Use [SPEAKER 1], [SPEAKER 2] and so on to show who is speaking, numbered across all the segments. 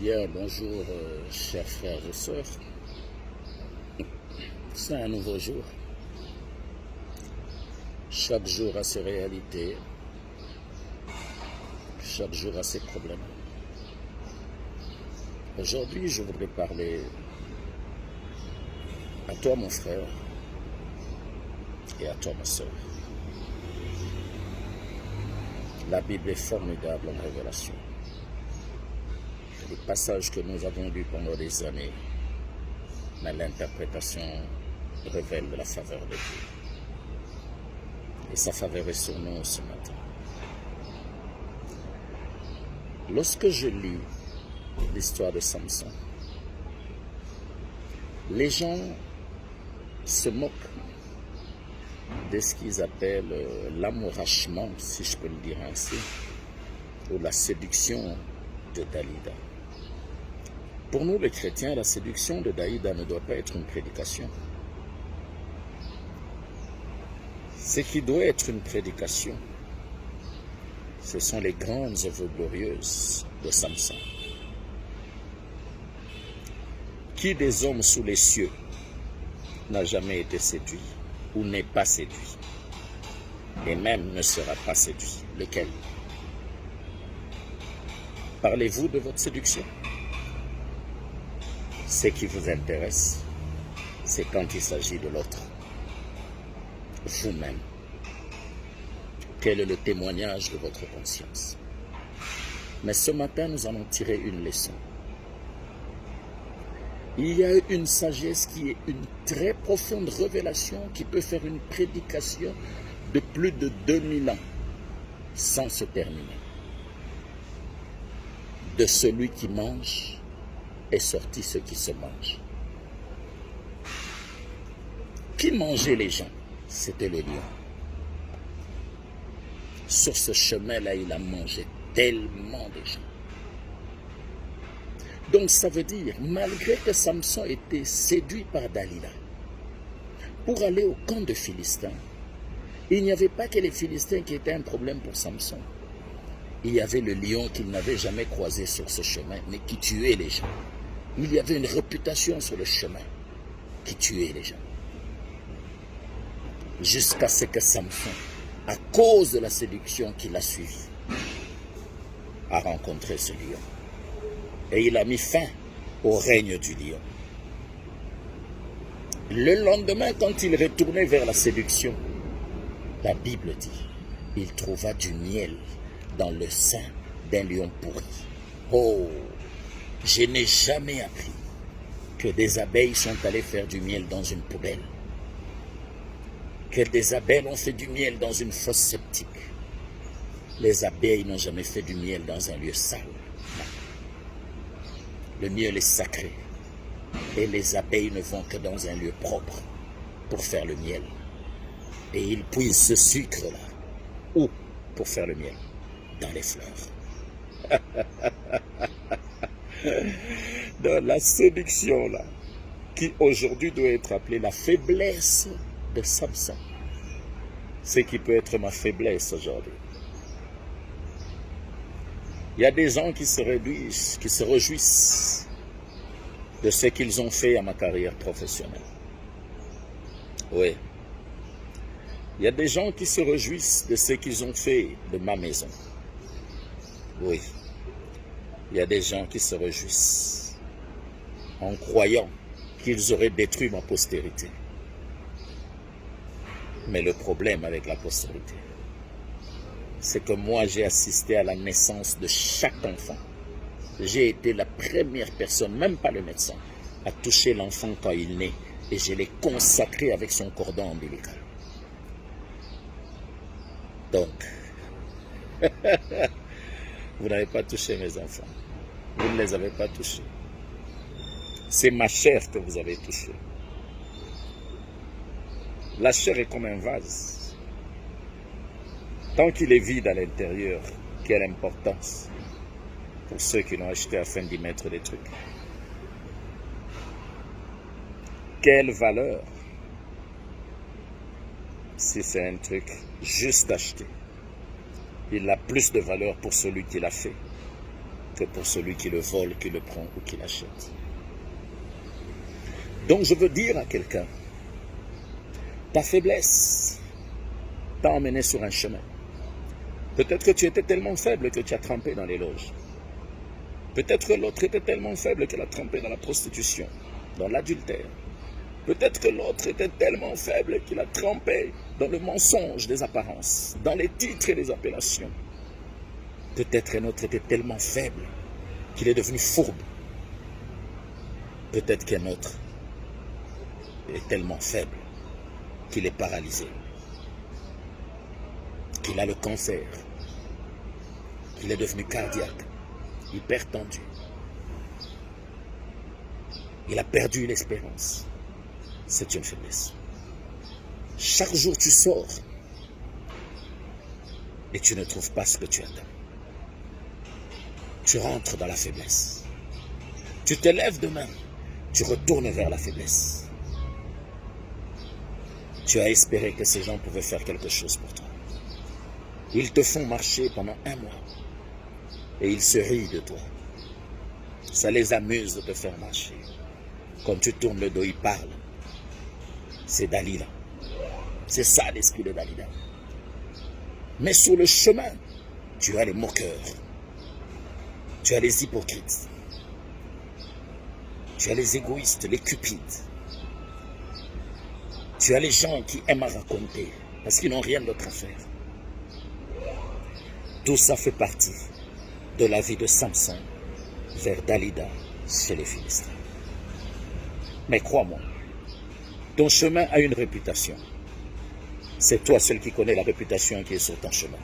[SPEAKER 1] Bien, bonjour, chers frères et sœurs. C'est un nouveau jour. Chaque jour a ses réalités. Chaque jour a ses problèmes. Aujourd'hui, je voudrais parler à toi, mon frère, et à toi, ma sœur. La Bible est formidable en révélation. Les passages que nous avons lus pendant des années, mais l'interprétation révèle de la faveur de Dieu. Et sa faveur est sur nous ce matin. Lorsque je lis l'histoire de Samson, les gens se moquent de ce qu'ils appellent l'amourachement, si je peux le dire ainsi, ou la séduction de Dalida. Pour nous, les chrétiens, la séduction de Dalida ne doit pas être une prédication. Ce qui doit être une prédication, ce sont les grandes œuvres glorieuses de Samson. Qui des hommes sous les cieux n'a jamais été séduit ou n'est pas séduit et même ne sera pas séduit? Lequel? Parlez-vous de votre séduction? Ce qui vous intéresse, c'est quand il s'agit de l'autre. Vous-même. Quel est le témoignage de votre conscience? Mais ce matin, nous allons tirer une leçon. Il y a une sagesse qui est une très profonde révélation qui peut faire une prédication de plus de 2000 ans sans se terminer. De celui qui mange est sorti ce qui se mange. Qui mangeait les gens? C'était le lion. Sur ce chemin-là, il a mangé tellement de gens. Donc ça veut dire, malgré que Samson était séduit par Dalila, pour aller au camp de Philistins, il n'y avait pas que les Philistins qui étaient un problème pour Samson. Il y avait le lion qu'il n'avait jamais croisé sur ce chemin, mais qui tuait les gens. Il y avait une réputation sur le chemin qui tuait les gens. Jusqu'à ce que Samson, à cause de la séduction qu'il a suivie, a rencontré ce lion. Et il a mis fin au règne du lion. Le lendemain, quand il retournait vers la séduction, la Bible dit, il trouva du miel dans le sein d'un lion pourri. Oh, je n'ai jamais appris que des abeilles sont allées faire du miel dans une poubelle, que des abeilles ont fait du miel dans une fosse septique. Les abeilles n'ont jamais fait du miel dans un lieu sale. Non. Le miel est sacré et les abeilles ne vont que dans un lieu propre pour faire le miel. Et ils puisent ce sucre-là. Où pour faire le miel? Dans les fleurs. Dans la séduction-là, qui aujourd'hui doit être appelée la faiblesse de Samson. Ce qui peut être ma faiblesse aujourd'hui. Il y a des gens qui se réjouissent de ce qu'ils ont fait à ma carrière professionnelle. Oui. Il y a des gens qui se réjouissent de ce qu'ils ont fait de ma maison. Oui. Il y a des gens qui se réjouissent en croyant qu'ils auraient détruit ma postérité. Mais le problème avec la postérité, c'est que moi j'ai assisté à la naissance de chaque enfant. J'ai été la première personne, même pas le médecin, à toucher l'enfant quand il naît. Et je l'ai consacré avec son cordon ombilical. Donc, vous n'avez pas touché mes enfants. Vous ne les avez pas touchés. C'est ma chair que vous avez touchée. La chair est comme un vase. Tant qu'il est vide à l'intérieur, quelle importance pour ceux qui l'ont acheté afin d'y mettre des trucs. Quelle valeur si c'est un truc juste acheté. Il a plus de valeur pour celui qui l'a fait que pour celui qui le vole, qui le prend ou qui l'achète. Donc je veux dire à quelqu'un, ta faiblesse t'a emmené sur un chemin. Peut-être que tu étais tellement faible que tu as trempé dans les loges. Peut-être que l'autre était tellement faible qu'elle a trempé dans la prostitution, dans l'adultère. Peut-être que l'autre était tellement faible qu'il a trempé dans le mensonge des apparences, dans les titres et les appellations. Peut-être qu'un autre était tellement faible qu'il est devenu fourbe. Peut-être qu'un autre est tellement faible qu'il est paralysé, qu'il a le cancer, qu'il est devenu cardiaque, hypertendu. Il a perdu l'espérance. C'est une faiblesse. Chaque jour tu sors et tu ne trouves pas ce que tu attends. Tu rentres dans la faiblesse. Tu te lèves demain, tu retournes vers la faiblesse. Tu as espéré que ces gens pouvaient faire quelque chose pour toi. Ils te font marcher pendant 1 mois et ils se rient de toi. Ça les amuse de te faire marcher. Quand tu tournes le dos, ils parlent. C'est Dalila. C'est ça l'esprit de Dalila. Mais sur le chemin, tu as les moqueurs. Tu as les hypocrites. Tu as les égoïstes, les cupides. Tu as les gens qui aiment à raconter parce qu'ils n'ont rien d'autre à faire. Tout ça fait partie de la vie de Samson vers Dalila chez les Philistins. Mais crois-moi, ton chemin a une réputation. C'est toi seul qui connais la réputation qui est sur ton chemin.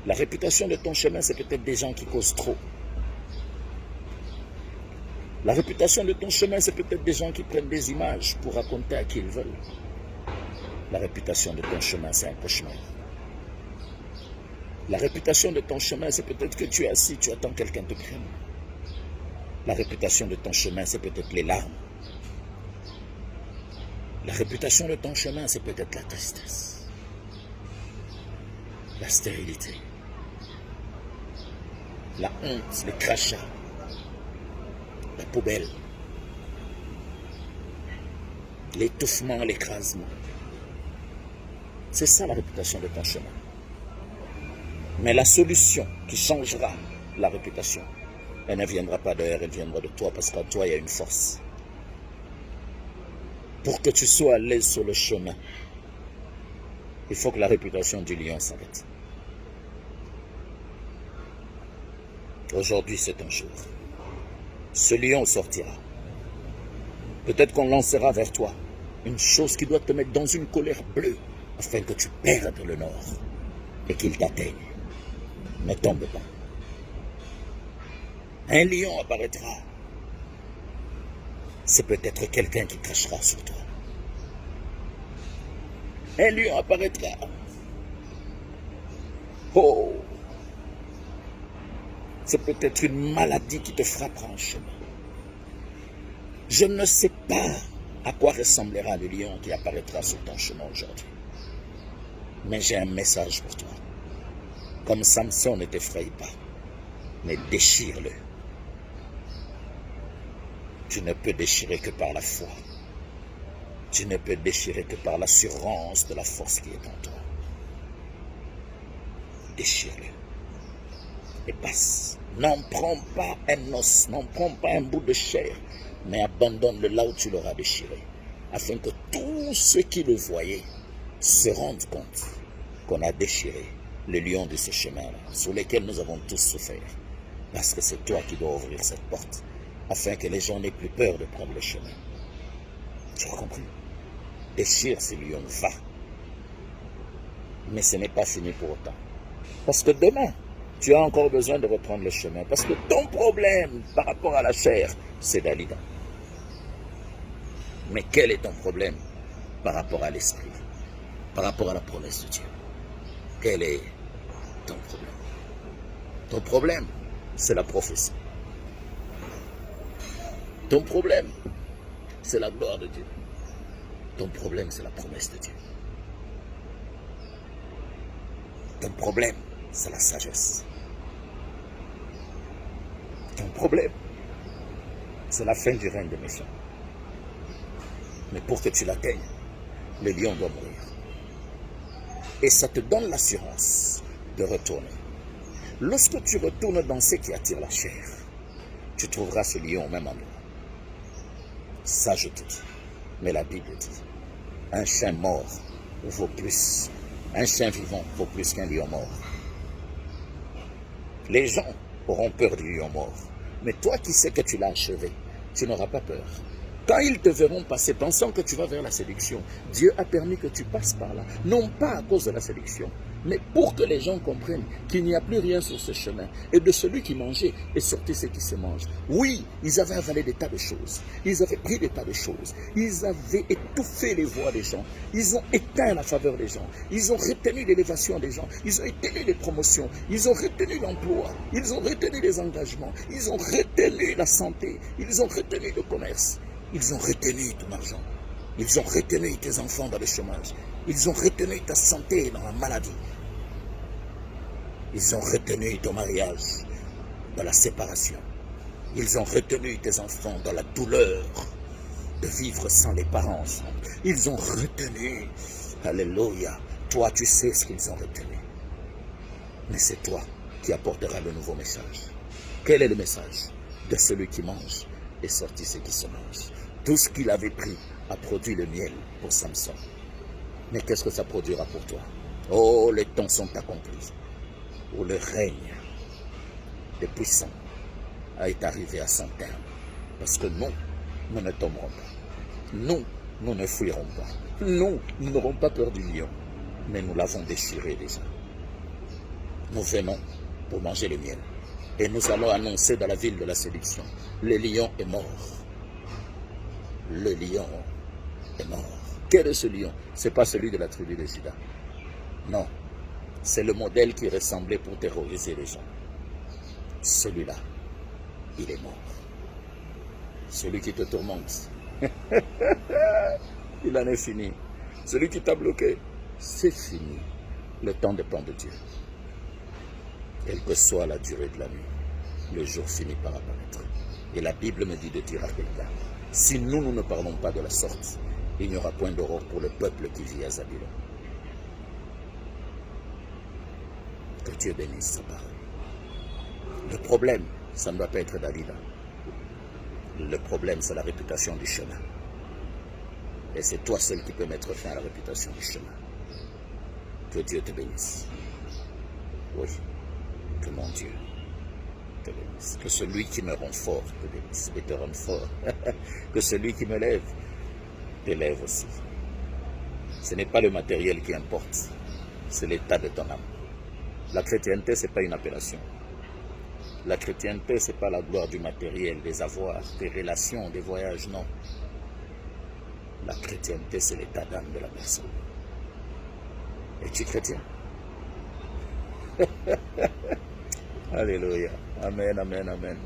[SPEAKER 1] La réputation de ton chemin, c'est peut-être des gens qui causent trop. La réputation de ton chemin, c'est peut-être des gens qui prennent des images pour raconter à qui ils veulent. La réputation de ton chemin, c'est un cauchemar. La réputation de ton chemin, c'est peut-être que tu es assis, tu attends que quelqu'un te prenne. La réputation de ton chemin, c'est peut-être les larmes. La réputation de ton chemin, c'est peut-être la tristesse, la stérilité, la honte, les crachats, la poubelle, l'étouffement, l'écrasement. C'est ça la réputation de ton chemin. Mais la solution qui changera la réputation, elle ne viendra pas d'ailleurs, elle viendra de toi, parce qu'en toi, il y a une force. Pour que tu sois à l'aise sur le chemin, il faut que la réputation du lion s'arrête. Aujourd'hui, c'est un jour. Ce lion sortira. Peut-être qu'on lancera vers toi une chose qui doit te mettre dans une colère bleue, afin que tu perdes le nord et qu'il t'atteigne. Ne tombe pas. Un lion apparaîtra. C'est peut-être quelqu'un qui crachera sur toi. Un lion apparaîtra. Oh! C'est peut-être une maladie qui te frappera en chemin. Je ne sais pas à quoi ressemblera le lion qui apparaîtra sur ton chemin aujourd'hui. Mais j'ai un message pour toi. Comme Samson, ne t'effraie pas, mais déchire-le. Tu ne peux déchirer que par la foi. Tu ne peux déchirer que par l'assurance de la force qui est en toi. Déchire-le. Et passe. N'en prends pas un os, n'en prends pas un bout de chair, mais abandonne-le là où tu l'auras déchiré, afin que tous ceux qui le voyaient se rendent compte qu'on a déchiré le lion de ce chemin-là, sur lequel nous avons tous souffert. Parce que c'est toi qui dois ouvrir cette porte, afin que les gens n'aient plus peur de prendre le chemin. Tu as compris? Déchire ce lion, va. Mais ce n'est pas fini pour autant. Parce que demain, tu as encore besoin de reprendre le chemin. Parce que ton problème par rapport à la chair, c'est Dalila. Mais quel est ton problème par rapport à l'esprit, par rapport à la promesse de Dieu? Quel est ton problème? Ton problème, c'est la prophétie. Ton problème, c'est la gloire de Dieu. Ton problème, c'est la promesse de Dieu. Ton problème, c'est la sagesse. problème, c'est la fin du règne des méchants. Mais pour que tu l'atteignes, le lion doit mourir. Et ça te donne l'assurance de retourner. Lorsque tu retournes dans ce qui attire la chair, tu trouveras ce lion au même endroit. Ça, je te dis. Mais la Bible dit, un chien mort vaut plus, un chien vivant vaut plus qu'un lion mort. Les gens auront peur du lion mort. Mais toi qui sais que tu l'as achevé, tu n'auras pas peur. Quand ils te verront passer pensant que tu vas vers la séduction, Dieu a permis que tu passes par là. Non pas à cause de la séduction, mais pour que les gens comprennent qu'il n'y a plus rien sur ce chemin. Et de celui qui mangeait est sorti ce qui se mange. Oui, ils avaient avalé des tas de choses. Ils avaient pris des tas de choses. Ils avaient étouffé les voix des gens. Ils ont éteint la faveur des gens. Ils ont retenu l'élévation des gens. Ils ont retenu les promotions. Ils ont retenu l'emploi. Ils ont retenu les engagements. Ils ont retenu la santé. Ils ont retenu le commerce. Ils ont retenu ton argent. Ils ont retenu tes enfants dans le chômage. Ils ont retenu ta santé dans la maladie. Ils ont retenu ton mariage dans la séparation. Ils ont retenu tes enfants dans la douleur de vivre sans les parents ensemble. Ils ont retenu, alléluia, toi tu sais ce qu'ils ont retenu. Mais c'est toi qui apporteras le nouveau message. Quel est le message? De celui qui mange est sorti ce qui se mange. Tout ce qu'il avait pris a produit le miel pour Samson. Mais qu'est-ce que ça produira pour toi? Oh, les temps sont accomplis, où le règne des puissants est arrivé à son terme. Parce que nous ne tomberons pas. Nous ne fuirons pas. Nous n'aurons pas peur du lion. Mais nous l'avons déchiré déjà. Nous venons pour manger le miel. Et nous allons annoncer dans la ville de la séduction, le lion est mort. Le lion est mort. Quel est ce lion? Ce n'est pas celui de la tribu de Juda. Non. C'est le modèle qui ressemblait pour terroriser les gens. Celui-là, il est mort. Celui qui te tourmente, il en est fini. Celui qui t'a bloqué, c'est fini. Le temps dépend de Dieu. Quelle que soit la durée de la nuit, le jour finit par apparaître. Et la Bible me dit de dire à quelqu'un, si nous ne parlons pas de la sorte, il n'y aura point d'aurore pour le peuple qui vit à Zabulon. Que Dieu bénisse sa parole. Le problème, ça ne doit pas être Dalila. Le problème, c'est la réputation du chemin. Et c'est toi seul qui peux mettre fin à la réputation du chemin. Que Dieu te bénisse. Oui, que mon Dieu te bénisse. Que celui qui me rend fort te bénisse et te rende fort. Que celui qui me lève t'élève aussi. Ce n'est pas le matériel qui importe, c'est l'état de ton âme. La chrétienté, ce n'est pas une appellation. La chrétienté, ce n'est pas la gloire du matériel, des avoirs, des relations, des voyages, non. La chrétienté, c'est l'état d'âme de la personne. Es-tu chrétien? Alléluia. Amen, amen, amen.